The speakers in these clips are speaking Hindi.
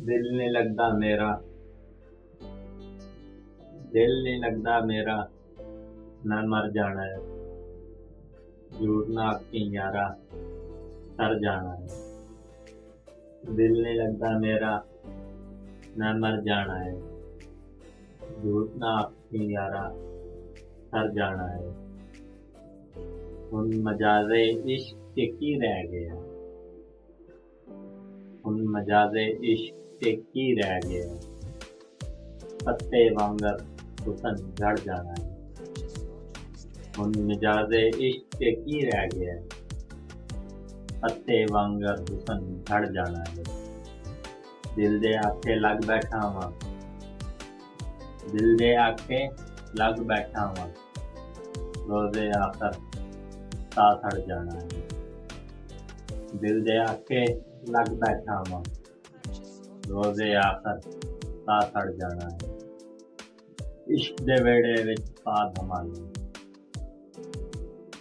दिल नहीं लगता मेरा, दिल नहीं लगता मेरा, मैं मर जाना है। झूठ ना आखी यारा, सर जाना है। दिल नहीं लगता मेरा, मैं मर जाना है। झूठ ना आखी यारा, सर जाना है। हुन मजाजे इश्क की रह गया, हुन मजाजे इश्क की रह गया। पत्ते वांगर हुसन झड़ जाना है। हुन मिजाजे इश्क की रह गया, पत्ते वांगर हुसन झड़ जाना है। दिल दे आखे लग बैठा वां, दिल दे आखे लग बैठा वां, रोज़े आखिर ता सड़ जाना है। दिल दे आखे लग बैठा वां, रोज़े आखिर ता सड़ जाना है। इश्क दे वेड़े विच पा धमाला,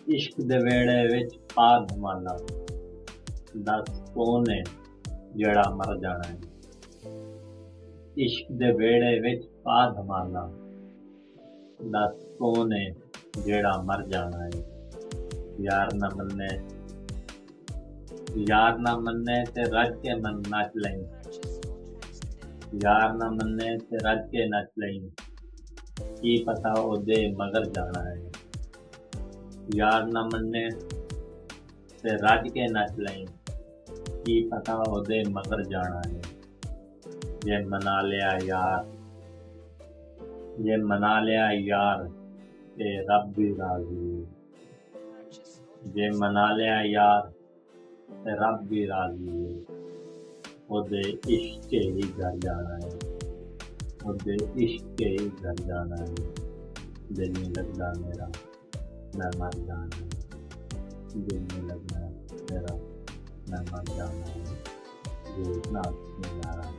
इश्क दे वेड़े विच पा धमाला। दस कौन है जेड़ा मर जाना है। इश्क दे वेड़े विच पा धमाला, दस कौन है जेड़ा मर जाना है। यार ना मन्ने, यार ना मन्ने ते रज के मन नच लई, यार ना मन्ने ते रज के नच लई। की पता ओदे मगर जाना है। यार ना मन्ने ते रज के नच लई, की पता ओदे मगर जाना है। जे मना लिया यार, जे मना लिया यार ते रब भी राजी है। जे मना लिया यार ते रब भी राजी है। ओदे इश्क के ही घर जाना है, ओदे इश्क के ही घर जाना है। दिल नहीं लगता मेरा, मैं मर जाना है। दिल नहीं लगता मेरा, मैं मर जाना है। जो इतना यारा